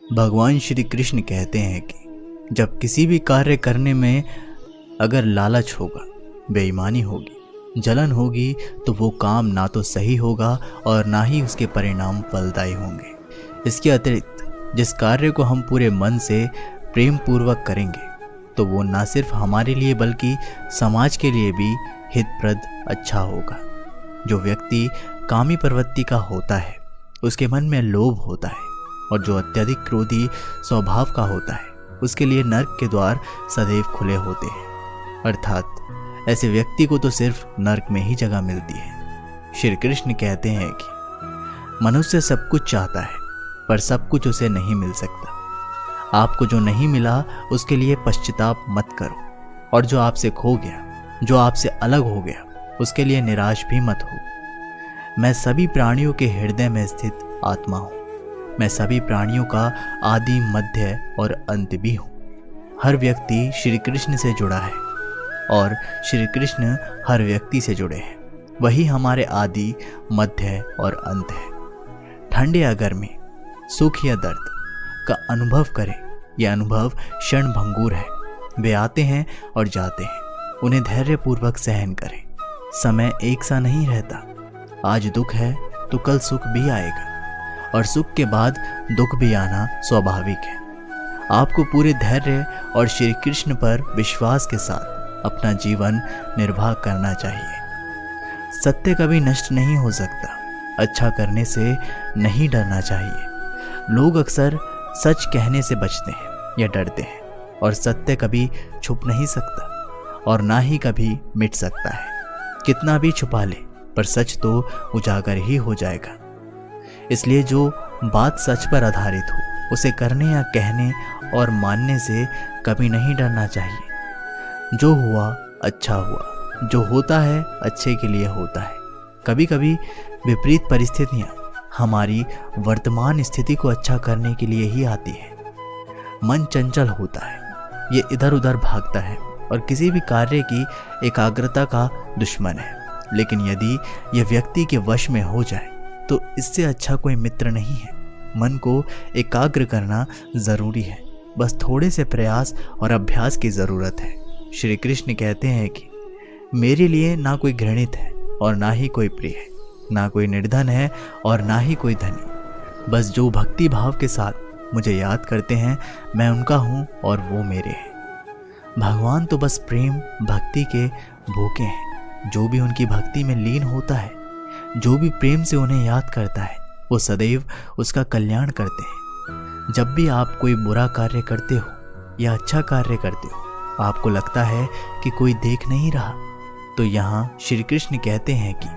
भगवान श्री कृष्ण कहते हैं कि जब किसी भी कार्य करने में अगर लालच होगा, बेईमानी होगी, जलन होगी, तो वो काम ना तो सही होगा और ना ही उसके परिणाम फलदायी होंगे। इसके अतिरिक्त जिस कार्य को हम पूरे मन से प्रेम पूर्वक करेंगे तो वो ना सिर्फ हमारे लिए बल्कि समाज के लिए भी हितप्रद अच्छा होगा। जो व्यक्ति कामी प्रवृत्ति का होता है उसके मन में लोभ होता है, और जो अत्यधिक क्रोधी स्वभाव का होता है उसके लिए नर्क के द्वार सदैव खुले होते हैं। अर्थात ऐसे व्यक्ति को तो सिर्फ नर्क में ही जगह मिलती है। श्री कृष्ण कहते हैं कि मनुष्य सब कुछ चाहता है पर सब कुछ उसे नहीं मिल सकता। आपको जो नहीं मिला उसके लिए पश्चाताप मत करो, और जो आपसे खो गया, जो आपसे अलग हो गया, उसके लिए निराश भी मत हो। मैं सभी प्राणियों के हृदय में स्थित आत्मा हूँ। मैं सभी प्राणियों का आदि, मध्य और अंत भी हूँ। हर व्यक्ति श्री कृष्ण से जुड़ा है और श्री कृष्ण हर व्यक्ति से जुड़े हैं। वही हमारे आदि, मध्य और अंत है। ठंड या गर्मी, सुख या दर्द का अनुभव करें, यह अनुभव क्षण भंगुर है। वे आते हैं और जाते हैं, उन्हें धैर्यपूर्वक सहन करें। समय एक सा नहीं रहता। आज दुख है तो कल सुख भी आएगा, और सुख के बाद दुख भी आना स्वाभाविक है। आपको पूरे धैर्य और श्री कृष्ण पर विश्वास के साथ अपना जीवन निर्वाह करना चाहिए। सत्य कभी नष्ट नहीं हो सकता। अच्छा करने से नहीं डरना चाहिए। लोग अक्सर सच कहने से बचते हैं या डरते हैं, और सत्य कभी छुप नहीं सकता और ना ही कभी मिट सकता है। कितना भी छुपा ले पर सच तो उजागर ही हो जाएगा। इसलिए जो बात सच पर आधारित हो उसे करने या कहने और मानने से कभी नहीं डरना चाहिए। जो हुआ अच्छा हुआ, जो होता है अच्छे के लिए होता है। कभी कभी विपरीत परिस्थितियां हमारी वर्तमान स्थिति को अच्छा करने के लिए ही आती है। मन चंचल होता है, ये इधर उधर भागता है और किसी भी कार्य की एकाग्रता का दुश्मन है। लेकिन यदि यह व्यक्ति के वश में हो जाए तो इससे अच्छा कोई मित्र नहीं है। मन को एकाग्र करना जरूरी है, बस थोड़े से प्रयास और अभ्यास की जरूरत है। श्री कृष्ण कहते हैं कि मेरे लिए ना कोई घृणित है और ना ही कोई प्रिय है, ना कोई निर्धन है और ना ही कोई धनी। बस जो भक्ति भाव के साथ मुझे याद करते हैं मैं उनका हूँ और वो मेरे हैं। भगवान तो बस प्रेम भक्ति के भूखे हैं। जो भी उनकी भक्ति में लीन होता है, जो भी प्रेम से उन्हें याद करता है, वो सदैव उसका कल्याण करते हैं। जब भी आप कोई बुरा कार्य करते हो या अच्छा कार्य करते हो, आपको लगता है कि कोई देख नहीं रहा, तो यहाँ श्री कृष्ण कहते हैं कि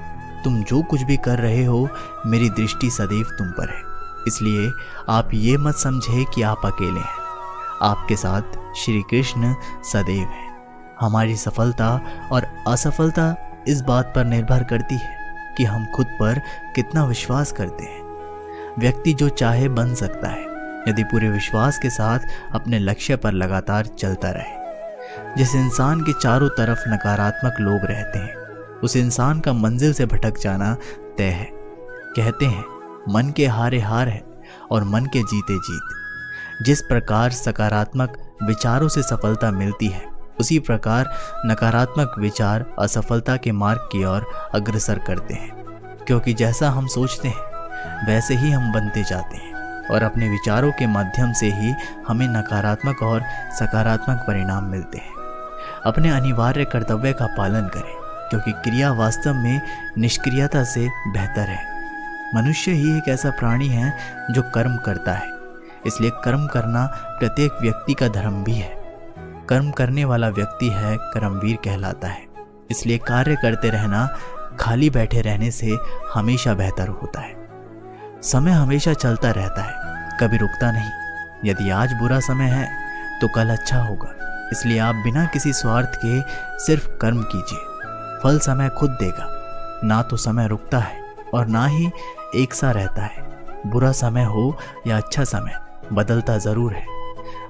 तुम जो कुछ भी कर रहे हो मेरी दृष्टि सदैव तुम पर है। इसलिए आप ये मत समझे कि आप अकेले हैं। आपके साथ श्री कृष्ण सदैव है। हमारी सफलता और असफलता इस बात पर निर्भर करती है कि हम खुद पर कितना विश्वास करते हैं। व्यक्ति जो चाहे बन सकता है यदि पूरे विश्वास के साथ अपने लक्ष्य पर लगातार चलता रहे। जिस इंसान के चारों तरफ नकारात्मक लोग रहते हैं उस इंसान का मंजिल से भटक जाना तय है। कहते हैं मन के हारे हार है और मन के जीते जीत। जिस प्रकार सकारात्मक विचारों से सफलता मिलती है उसी प्रकार नकारात्मक विचार असफलता के मार्ग की ओर अग्रसर करते हैं। क्योंकि जैसा हम सोचते हैं वैसे ही हम बनते जाते हैं, और अपने विचारों के माध्यम से ही हमें नकारात्मक और सकारात्मक परिणाम मिलते हैं। अपने अनिवार्य कर्तव्य का पालन करें, क्योंकि क्रिया वास्तव में निष्क्रियता से बेहतर है। मनुष्य ही एक ऐसा प्राणी है जो कर्म करता है, इसलिए कर्म करना प्रत्येक व्यक्ति का धर्म भी है। कर्म करने वाला व्यक्ति है कर्मवीर कहलाता है। इसलिए कार्य करते रहना खाली बैठे रहने से हमेशा बेहतर होता है। समय हमेशा चलता रहता है, कभी रुकता नहीं। यदि आज बुरा समय है तो कल अच्छा होगा। इसलिए आप बिना किसी स्वार्थ के सिर्फ कर्म कीजिए। फल समय खुद देगा। ना तो समय रुकता है और ना ही एक सा रहता है। बुरा समय हो या अच्छा समय बदलता जरूर है।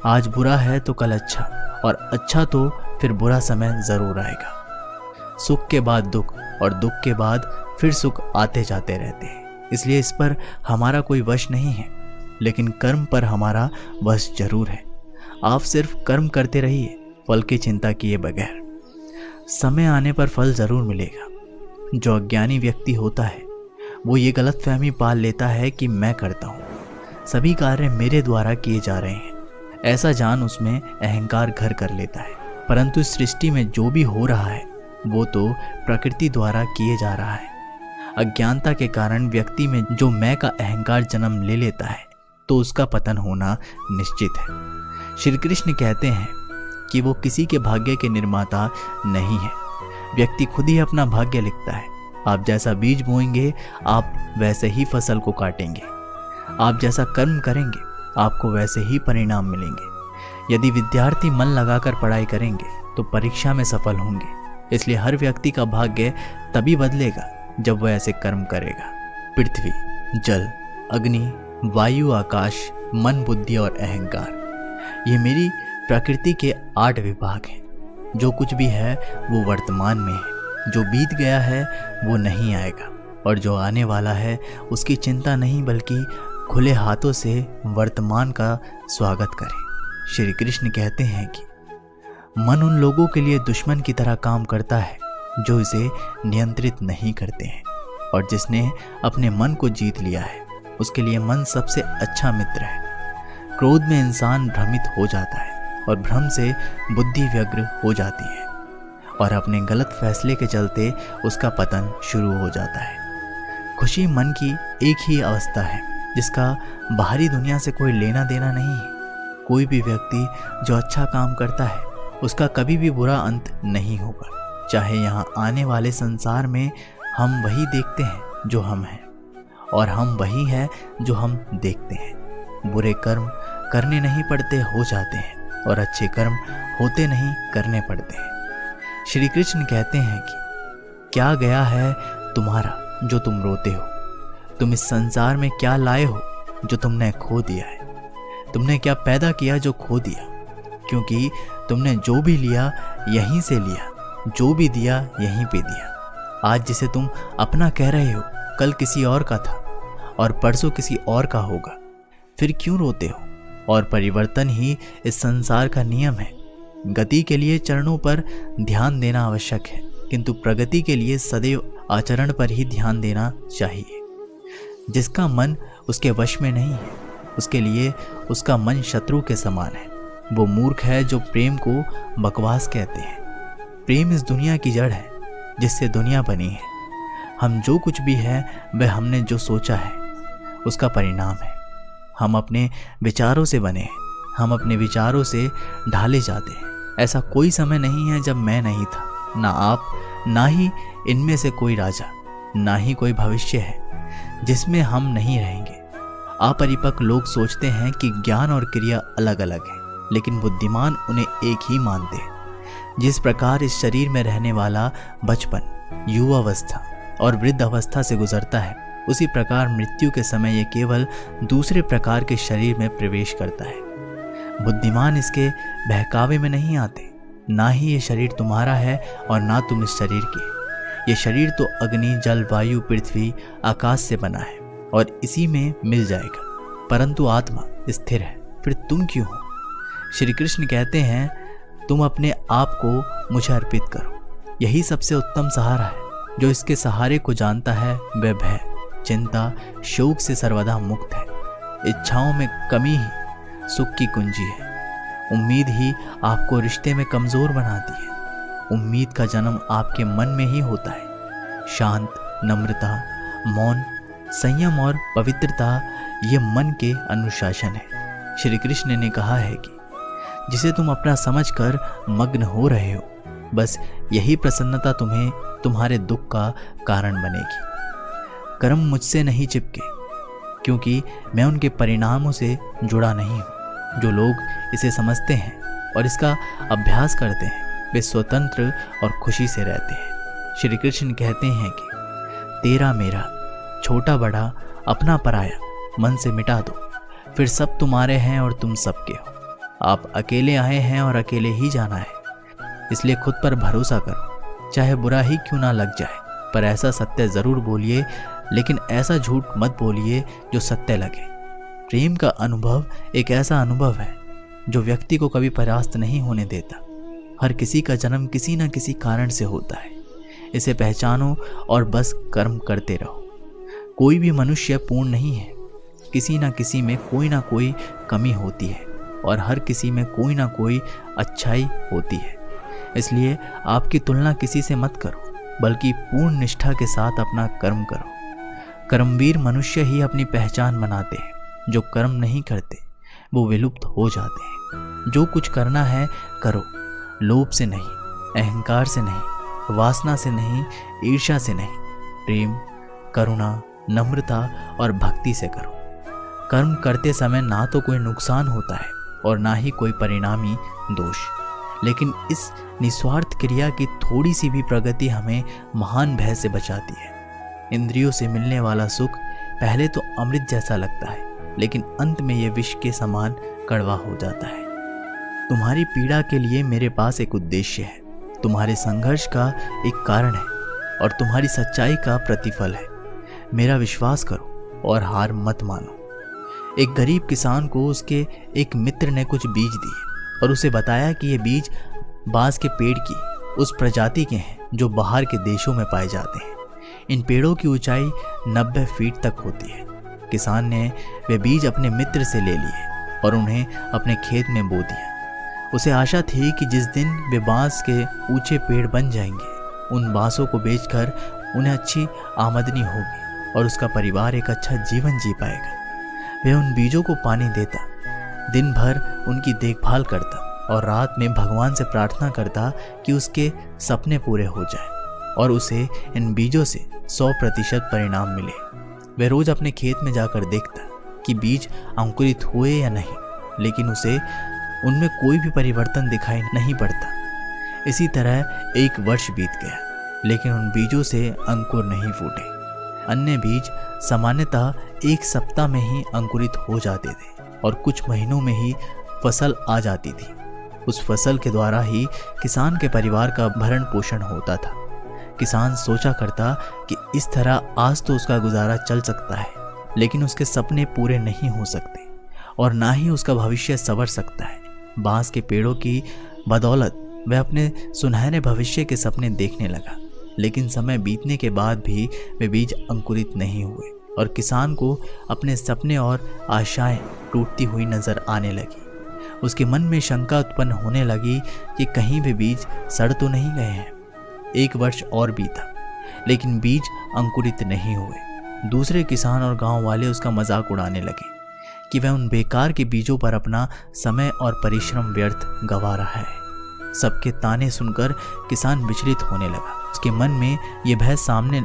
आज बुरा है तो कल अच्छा, और अच्छा तो फिर बुरा समय जरूर आएगा। सुख के बाद दुख और दुख के बाद फिर सुख आते जाते रहते हैं। इसलिए इस पर हमारा कोई वश नहीं है। लेकिन कर्म पर हमारा वश जरूर है। आप सिर्फ कर्म करते रहिए, फल की चिंता किए बगैर। समय आने पर फल जरूर मिलेगा। जो अज्ञानी व्यक्ति होता है वो ये गलतफहमी पाल लेता है कि मैं करता हूँ, सभी कार्य मेरे द्वारा किए जा रहे हैं, ऐसा जान उसमें अहंकार घर कर लेता है। परंतु इस सृष्टि में जो भी हो रहा है वो तो प्रकृति द्वारा किए जा रहा है। अज्ञानता के कारण व्यक्ति में जो मैं का अहंकार जन्म ले लेता है तो उसका पतन होना निश्चित है। श्री कृष्ण कहते हैं कि वो किसी के भाग्य के निर्माता नहीं है। व्यक्ति खुद ही अपना भाग्य लिखता है। आप जैसा बीज बोएंगे आप वैसे ही फसल को काटेंगे। आप जैसा कर्म करेंगे आपको वैसे ही परिणाम मिलेंगे। यदि विद्यार्थी मन लगाकर पढ़ाई करेंगे तो परीक्षा में सफल होंगे। इसलिए हर व्यक्ति का भाग्य तभी बदलेगा जब वह ऐसे कर्म करेगा। पृथ्वी, जल, अग्नि, वायु, आकाश, मन, बुद्धि और अहंकार, ये मेरी प्रकृति के 8 विभाग हैं। जो कुछ भी है वो वर्तमान में है। जो बीत गया है वो नहीं आएगा, और जो आने वाला है उसकी चिंता नहीं, बल्कि खुले हाथों से वर्तमान का स्वागत करें। श्री कृष्ण कहते हैं कि मन उन लोगों के लिए दुश्मन की तरह काम करता है जो इसे नियंत्रित नहीं करते हैं, और जिसने अपने मन को जीत लिया है उसके लिए मन सबसे अच्छा मित्र है। क्रोध में इंसान भ्रमित हो जाता है और भ्रम से बुद्धि व्यग्र हो जाती है, और अपने गलत फैसले के चलते उसका पतन शुरू हो जाता है। खुशी मन की एक ही अवस्था है जिसका बाहरी दुनिया से कोई लेना देना नहीं है। कोई भी व्यक्ति जो अच्छा काम करता है उसका कभी भी बुरा अंत नहीं होगा। चाहे यहाँ आने वाले संसार में हम वही देखते हैं जो हम हैं, और हम वही हैं जो हम देखते हैं। बुरे कर्म करने नहीं पड़ते, हो जाते हैं, और अच्छे कर्म होते नहीं, करने पड़ते हैं। श्री कृष्ण कहते हैं कि क्या गया है तुम्हारा जो तुम रोते हो? तुम इस संसार में क्या लाए हो जो तुमने खो दिया है? तुमने क्या पैदा किया जो खो दिया? क्योंकि तुमने जो भी लिया यहीं से लिया, जो भी दिया यहीं पे दिया। आज जिसे तुम अपना कह रहे हो कल किसी और का था और परसों किसी और का होगा। फिर क्यों रोते हो? और परिवर्तन ही इस संसार का नियम है। गति के लिए चरणों पर ध्यान देना आवश्यक है, किंतु प्रगति के लिए सदैव आचरण पर ही ध्यान देना चाहिए। जिसका मन उसके वश में नहीं है उसके लिए उसका मन शत्रु के समान है। वो मूर्ख है जो प्रेम को बकवास कहते हैं। प्रेम इस दुनिया की जड़ है जिससे दुनिया बनी है। हम जो कुछ भी है वह हमने जो सोचा है उसका परिणाम है। हम अपने विचारों से बने हैं, हम अपने विचारों से ढाले जाते हैं। ऐसा कोई समय नहीं है जब मैं नहीं था, ना आप, ना ही इनमें से कोई राजा, ना ही कोई भविष्य है जिसमें हम नहीं रहेंगे। अपरिपक्व लोग सोचते हैं कि ज्ञान और क्रिया अलग अलग है, लेकिन बुद्धिमान उन्हें एक ही मानते हैं। जिस प्रकार इस शरीर में रहने वाला बचपन, युवावस्था और वृद्ध अवस्था से गुजरता है, उसी प्रकार मृत्यु के समय यह केवल दूसरे प्रकार के शरीर में प्रवेश करता है। बुद्धिमान इसके बहकावे में नहीं आते। ना ही ये शरीर तुम्हारा है और ना तुम इस शरीर के। ये शरीर तो अग्नि, जल, वायु, पृथ्वी, आकाश से बना है और इसी में मिल जाएगा, परंतु आत्मा स्थिर है। फिर तुम क्यों हो? श्री कृष्ण कहते हैं तुम अपने आप को मुझे अर्पित करो। यही सबसे उत्तम सहारा है। जो इसके सहारे को जानता है वह भय, चिंता, शोक से सर्वदा मुक्त है। इच्छाओं में कमी ही सुख की कुंजी है। उम्मीद ही आपको रिश्ते में कमजोर बनाती है। उम्मीद का जन्म आपके मन में ही होता है। शांत, नम्रता, मौन, संयम और पवित्रता ये मन के अनुशासन है। श्री कृष्ण ने कहा है कि जिसे तुम अपना समझकर मग्न हो रहे हो, बस यही प्रसन्नता तुम्हें तुम्हारे दुख का कारण बनेगी। कर्म मुझसे नहीं चिपके, क्योंकि मैं उनके परिणामों से जुड़ा नहीं हूँ। जो लोग इसे समझते हैं और इसका अभ्यास करते हैं वे स्वतंत्र और खुशी से रहते हैं। श्री कृष्ण कहते हैं कि तेरा मेरा, छोटा बड़ा, अपना पराया मन से मिटा दो, फिर सब तुम्हारे हैं और तुम सबके हो। आप अकेले आए हैं और अकेले ही जाना है, इसलिए खुद पर भरोसा करो। चाहे बुरा ही क्यों ना लग जाए, पर ऐसा सत्य जरूर बोलिए, लेकिन ऐसा झूठ मत बोलिए जो सत्य लगे। प्रेम का अनुभव एक ऐसा अनुभव है जो व्यक्ति को कभी परास्त नहीं होने देता। हर किसी का जन्म किसी न किसी कारण से होता है। इसे पहचानो और बस कर्म करते रहो। कोई भी मनुष्य पूर्ण नहीं है। किसी न किसी में कोई ना कोई कमी होती है और हर किसी में कोई ना कोई अच्छाई होती है। इसलिए आपकी तुलना किसी से मत करो, बल्कि पूर्ण निष्ठा के साथ अपना कर्म करो। कर्मवीर मनुष्य ही अपनी पहचान बनाते हैं। जो कर्म नहीं करते वो विलुप्त हो जाते हैं। जो कुछ करना है करो, लोभ से नहीं, अहंकार से नहीं, वासना से नहीं, ईर्ष्या से नहीं, प्रेम, करुणा, नम्रता और भक्ति से करो। कर्म करते समय ना तो कोई नुकसान होता है और ना ही कोई परिणामी दोष, लेकिन इस निस्वार्थ क्रिया की थोड़ी सी भी प्रगति हमें महान भय से बचाती है। इंद्रियों से मिलने वाला सुख पहले तो अमृत जैसा लगता है, लेकिन अंत में यह विष के समान कड़वा हो जाता है। तुम्हारी पीड़ा के लिए मेरे पास एक उद्देश्य है, तुम्हारे संघर्ष का एक कारण है और तुम्हारी सच्चाई का प्रतिफल है। मेरा विश्वास करो और हार मत मानो। एक गरीब किसान को उसके एक मित्र ने कुछ बीज दिए और उसे बताया कि ये बीज बांस के पेड़ की उस प्रजाति के हैं जो बाहर के देशों में पाए जाते हैं। इन पेड़ों की ऊंचाई 90 फीट तक होती है। किसान ने वे बीज अपने मित्र से ले लिए और उन्हें अपने खेत में बो दिया। उसे आशा थी कि जिस दिन वे बांस के ऊंचे पेड़ बन जाएंगे, उन बांसों को बेचकर उन्हें अच्छी आमदनी होगी और उसका परिवार एक अच्छा जीवन जी पाएगा। वह उन बीजों को पानी देता, दिन भर उनकी देखभाल करता और रात में भगवान से प्रार्थना करता कि उसके सपने पूरे हो जाएं और उसे इन बीजों से 100% परिणाम मिले। वह रोज अपने खेत में जाकर देखता कि बीज अंकुरित हुए या नहीं, लेकिन उसे उनमें कोई भी परिवर्तन दिखाई नहीं पड़ता। इसी तरह 1 वर्ष बीत गया, लेकिन उन बीजों से अंकुर नहीं फूटे। अन्य बीज सामान्यतः 1 सप्ताह में ही अंकुरित हो जाते थे और कुछ महीनों में ही फसल आ जाती थी। उस फसल के द्वारा ही किसान के परिवार का भरण पोषण होता था। किसान सोचा करता कि इस तरह आज तो उसका गुजारा चल सकता है, लेकिन उसके सपने पूरे नहीं हो सकते और ना ही उसका भविष्य संवर सकता है। बांस के पेड़ों की बदौलत वह अपने सुनहरे भविष्य के सपने देखने लगा, लेकिन समय बीतने के बाद भी वे बीज अंकुरित नहीं हुए और किसान को अपने सपने और आशाएं टूटती हुई नजर आने लगी। उसके मन में शंका उत्पन्न होने लगी कि कहीं वे बीज सड़ तो नहीं गए हैं। 1 वर्ष और बीता, लेकिन बीज अंकुरित नहीं हुए। दूसरे किसान और गांव वाले उसका मजाक उड़ाने लगे कि वह उन बेकार के बीजों पर अपना समय और परिश्रम व्यर्थ गंवा रहा है। सबके ताने सुनकर किसान विचलित होने लगा। उसके मन में यह भय सामने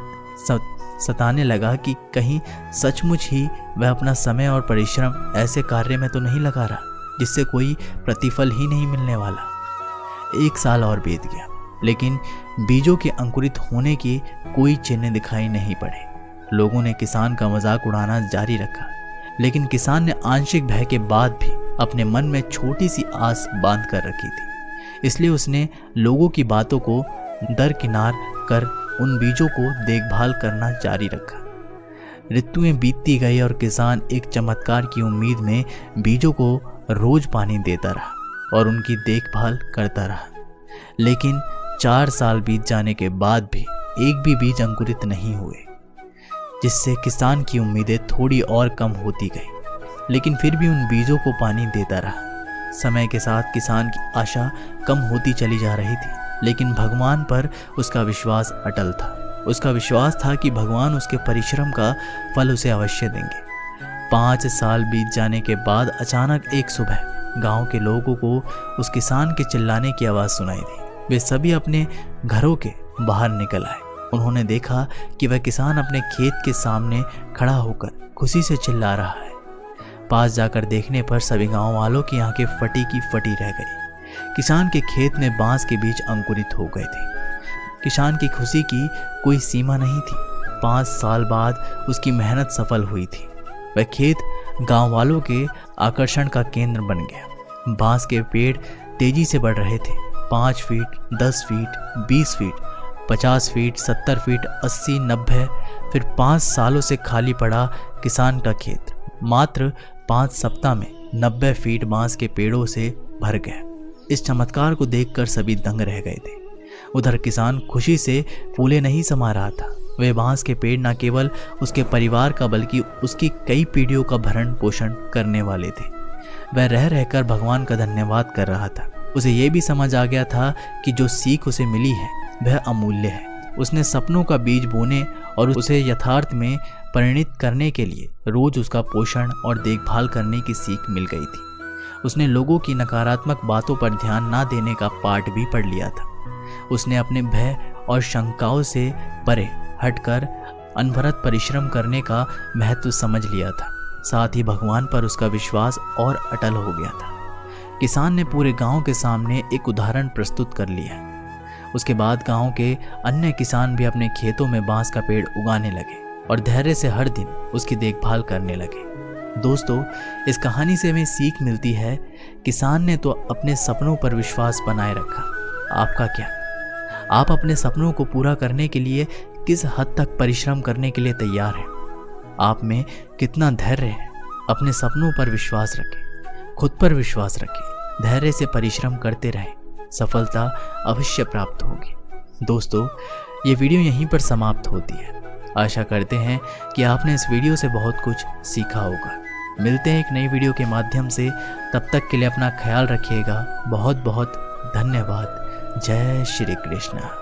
सताने लगा कि कहीं सचमुच ही वह अपना समय और परिश्रम ऐसे कार्य में तो नहीं लगा रहा जिससे कोई प्रतिफल ही नहीं मिलने वाला। 1 साल और बीत गया, लेकिन बीजों के अंकुरित होने की कोई चिन्ह दिखाई नहीं पड़े। लोगों ने किसान का मजाक उड़ाना जारी रखा, लेकिन किसान ने आंशिक भय के बाद भी अपने मन में छोटी सी आस बांध कर रखी थी। इसलिए उसने लोगों की बातों को दरकिनार कर उन बीजों को देखभाल करना जारी रखा। ऋतुएं बीतती गई और किसान एक चमत्कार की उम्मीद में बीजों को रोज पानी देता रहा और उनकी देखभाल करता रहा। लेकिन 4 साल बीत जाने के बाद भी एक भी बीज अंकुरित नहीं हुए, जिससे किसान की उम्मीदें थोड़ी और कम होती गई। लेकिन फिर भी उन बीजों को पानी देता रहा। समय के साथ किसान की आशा कम होती चली जा रही थी, लेकिन भगवान पर उसका विश्वास अटल था। उसका विश्वास था कि भगवान उसके परिश्रम का फल उसे अवश्य देंगे। 5 साल बीत जाने के बाद अचानक एक सुबह गांव के लोगों को उस किसान के चिल्लाने की आवाज़ सुनाई दी। वे सभी अपने घरों के बाहर निकल आए। उन्होंने देखा कि वह किसान अपने खेत के सामने खड़ा होकर खुशी से चिल्ला रहा है। पास जाकर देखने पर सभी गांव वालों की आंखें फटी की फटी रह गई। किसान के खेत में बांस के बीज अंकुरित हो गए थे। किसान की खुशी की कोई सीमा नहीं थी। 5 साल बाद उसकी मेहनत सफल हुई थी। वह खेत गांव वालों के आकर्षण का केंद्र बन गया। बांस के पेड़ तेजी से बढ़ रहे थे। 5 feet, 10 feet, 20 feet, 50 feet, 70 feet, 80, 90। फिर 5 सालों से खाली पड़ा किसान का खेत मात्र 5 सप्ताह में 90 फीट बांस के पेड़ों से भर गया। इस चमत्कार को देखकर सभी दंग रह गए थे। उधर किसान खुशी से फूले नहीं समा रहा था। वे बांस के पेड़ न केवल उसके परिवार का बल्कि उसकी कई पीढ़ियों का भरण पोषण करने वाले थे। वह रह रहकर भगवान का धन्यवाद कर रहा था। उसे यह भी समझ आ गया था कि जो सीख उसे मिली है वह अमूल्य है। उसने सपनों का बीज बोने और उसे यथार्थ में परिणित करने के लिए रोज उसका पोषण और देखभाल करने की सीख मिल गई थी। उसने लोगों की नकारात्मक बातों पर ध्यान न देने का पाठ भी पढ़ लिया था। उसने अपने भय और शंकाओं से परे हटकर अनवरत परिश्रम करने का महत्व समझ लिया था। साथ ही भगवान पर उसका विश्वास और अटल हो गया था। किसान ने पूरे गांव के सामने एक उदाहरण प्रस्तुत कर लिया। उसके बाद गांव के अन्य किसान भी अपने खेतों में बांस का पेड़ उगाने लगे और धैर्य से हर दिन उसकी देखभाल करने लगे। दोस्तों, इस कहानी से हमें सीख मिलती है, किसान ने तो अपने सपनों पर विश्वास बनाए रखा। आपका क्या? आप अपने सपनों को पूरा करने के लिए किस हद तक परिश्रम करने के लिए तैयार हैं? आप में कितना धैर्य है? अपने सपनों पर विश्वास रखें, खुद पर विश्वास रखें, धैर्य से परिश्रम करते रहें, सफलता अवश्य प्राप्त होगी। दोस्तों, ये वीडियो यहीं पर समाप्त होती है। आशा करते हैं कि आपने इस वीडियो से बहुत कुछ सीखा होगा। मिलते हैं एक नई वीडियो के माध्यम से। तब तक के लिए अपना ख्याल रखिएगा। बहुत बहुत धन्यवाद। जय श्री कृष्ण।